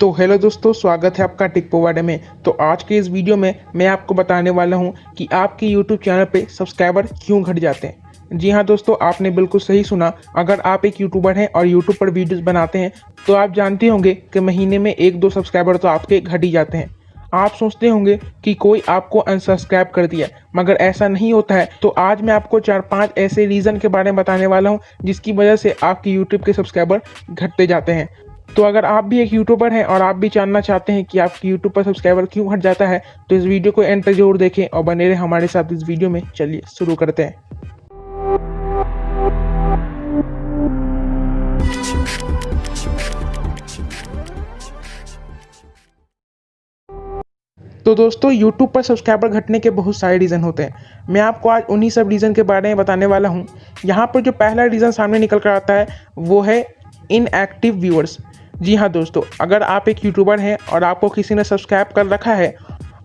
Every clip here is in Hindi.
तो हेलो दोस्तों, स्वागत है आपका टिक पोवाडे में। तो आज के इस वीडियो में मैं आपको बताने वाला हूं कि आपके यूट्यूब चैनल पे सब्सक्राइबर क्यों घट जाते हैं। जी हाँ दोस्तों, आपने बिल्कुल सही सुना। अगर आप एक यूट्यूबर हैं और यूट्यूब पर वीडियोस बनाते हैं तो आप जानते होंगे कि महीने में 1-2 सब्सक्राइबर तो आपके घट ही जाते हैं। आप सोचते होंगे कि कोई आपको अनसब्सक्राइब कर दिया, मगर ऐसा नहीं होता है। तो आज मैं आपको 4-5 ऐसे रीज़न के बारे में बताने वाला हूँ जिसकी वजह से आपके यूट्यूब के सब्सक्राइबर घटते जाते हैं। तो अगर आप भी एक यूट्यूबर हैं और आप भी जानना चाहते हैं कि आपके यूट्यूब पर सब्सक्राइबर क्यों घट जाता है, तो इस वीडियो को एंड तक जरूर देखें और बने रहें हमारे साथ इस वीडियो में। चलिए शुरू करते हैं। तो दोस्तों, यूट्यूब पर सब्सक्राइबर घटने के बहुत सारे रीज़न होते हैं। मैं आपको आज उन्हीं सब रीज़न के बारे में बताने वाला हूँ। यहाँ पर जो पहला रीज़न सामने निकल कर आता है वो है इनएक्टिव व्यूअर्स। जी हाँ दोस्तों, अगर आप एक यूट्यूबर हैं और आपको किसी ने सब्सक्राइब कर रखा है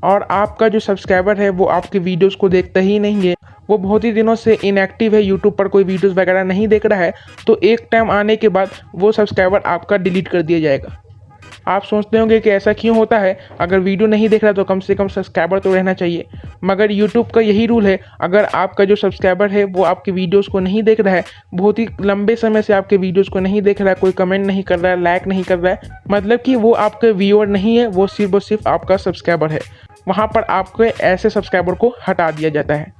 और आपका जो सब्सक्राइबर है वो आपके वीडियोस को देखता ही नहीं है, वो बहुत ही दिनों से इनएक्टिव है, यूट्यूब पर कोई वीडियोस वगैरह नहीं देख रहा है, तो एक टाइम आने के बाद वो सब्सक्राइबर आपका डिलीट कर दिया जाएगा। आप सोचते होंगे कि ऐसा क्यों होता है, अगर वीडियो नहीं देख रहा तो कम से कम सब्सक्राइबर तो रहना चाहिए। मगर यूट्यूब का यही रूल है, अगर आपका जो सब्सक्राइबर है वो आपके वीडियोस को नहीं देख रहा है, बहुत ही लंबे समय से आपके वीडियोस को नहीं देख रहा है, कोई कमेंट नहीं कर रहा है, लाइक नहीं कर रहा है, मतलब कि वो आपका व्यूअर नहीं है, वो सिर्फ और सिर्फ आपका सब्सक्राइबर है, वहाँ पर आपके ऐसे सब्सक्राइबर को हटा दिया जाता है।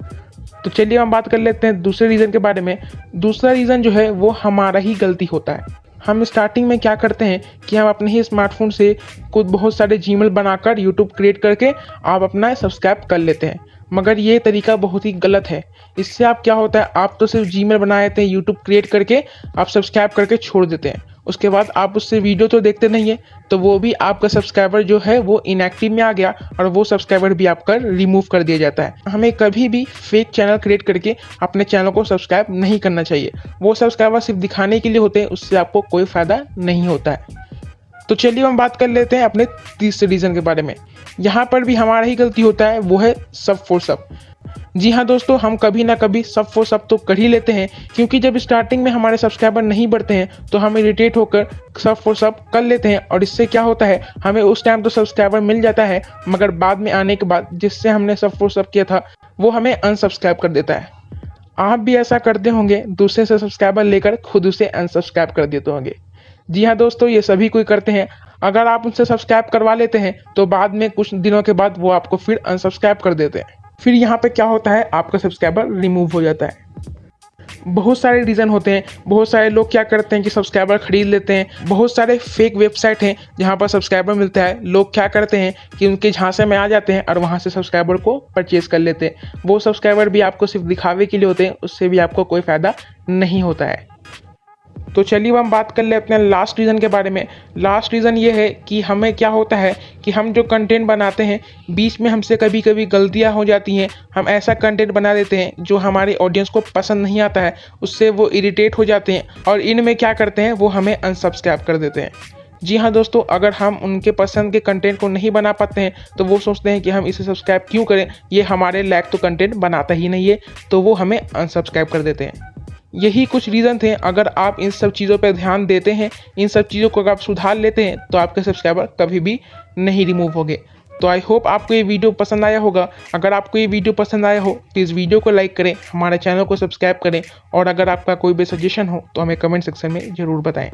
तो चलिए हम बात कर लेते हैं दूसरे रीज़न के बारे में। दूसरा रीज़न जो है वो हमारा ही गलती होता है। हम स्टार्टिंग में क्या करते हैं कि हम अपने ही स्मार्टफोन से कुछ बहुत सारे जीमेल बनाकर यूट्यूब क्रिएट करके आप अपना सब्सक्राइब कर लेते हैं, मगर ये तरीका बहुत ही गलत है। इससे आप क्या होता है, आप तो सिर्फ जीमेल बना देते हैं, यूट्यूब क्रिएट करके आप सब्सक्राइब करके छोड़ देते हैं, उसके बाद आप उससे वीडियो तो देखते नहीं है, तो वो भी आपका सब्सक्राइबर जो है वो इनएक्टिव में आ गया और वो सब्सक्राइबर भी आपका रिमूव कर दिया जाता है। हमें कभी भी फेक चैनल क्रिएट करके अपने चैनल को सब्सक्राइब नहीं करना चाहिए। वो सब्सक्राइबर सिर्फ दिखाने के लिए होते हैं, उससे आपको कोई फ़ायदा नहीं होता है। तो चलिए हम बात कर लेते हैं अपने तीसरे रीज़न के बारे में। यहाँ पर भी हमारा ही गलती होता है, वो है सब फॉर सब। जी हाँ दोस्तों, हम कभी ना कभी सब फॉर सब तो कर ही लेते हैं, क्योंकि जब स्टार्टिंग में हमारे सब्सक्राइबर नहीं बढ़ते हैं तो हम इरिटेट होकर सब फॉर सब कर लेते हैं, और इससे क्या होता है, हमें उस टाइम तो सब्सक्राइबर मिल जाता है, मगर बाद में आने के बाद जिससे हमने सब फॉर सब किया था वो हमें अनसब्सक्राइब कर देता है। आप भी ऐसा करते होंगे, दूसरे से सब्सक्राइबर लेकर खुद उसे अनसब्सक्राइब कर देते होंगे। जी हाँ दोस्तों, ये सभी कोई करते हैं। अगर आप उनसे सब्सक्राइब करवा लेते हैं तो बाद में कुछ दिनों के बाद वो आपको फिर अनसब्सक्राइब कर देते हैं। फिर यहाँ पे क्या होता है, आपका सब्सक्राइबर रिमूव हो जाता है। बहुत सारे रीज़न होते हैं। बहुत सारे लोग क्या करते हैं कि सब्सक्राइबर खरीद लेते हैं। बहुत सारे फेक वेबसाइट हैं जहाँ पर सब्सक्राइबर मिलता है। लोग क्या करते हैं कि उनके झांसे में आ जाते हैं और वहाँ से सब्सक्राइबर को परचेज़ कर लेते हैं। वो सब्सक्राइबर भी आपको सिर्फ दिखावे के लिए होते हैं, उससे भी आपको कोई फ़ायदा नहीं होता है। तो चलिए हम बात कर ले अपने लास्ट रीज़न के बारे में। लास्ट रीज़न ये है कि हमें क्या होता है कि हम जो कंटेंट बनाते हैं, बीच में हमसे कभी कभी गलतियां हो जाती हैं। हम ऐसा कंटेंट बना देते हैं जो हमारे ऑडियंस को पसंद नहीं आता है, उससे वो इरिटेट हो जाते हैं और इनमें क्या करते हैं, वो हमें अनसब्सक्राइब कर देते हैं। जी हाँ दोस्तों, अगर हम उनके पसंद के कंटेंट को नहीं बना पाते हैं तो वो सोचते हैं कि हम इसे सब्सक्राइब क्यों करें, ये हमारे लायक तो कंटेंट बनाता ही नहीं है, तो वो हमें अनसब्सक्राइब कर देते हैं। यही कुछ रीज़न थे। अगर आप इन सब चीज़ों पर ध्यान देते हैं, इन सब चीज़ों को अगर आप सुधार लेते हैं, तो आपके सब्सक्राइबर कभी भी नहीं रिमूव होंगे। तो आई होप आपको ये वीडियो पसंद आया होगा। अगर आपको ये वीडियो पसंद आया हो तो इस वीडियो को लाइक करें, हमारे चैनल को सब्सक्राइब करें, और अगर आपका कोई भी सजेशन हो तो हमें कमेंट सेक्शन में ज़रूर बताएं।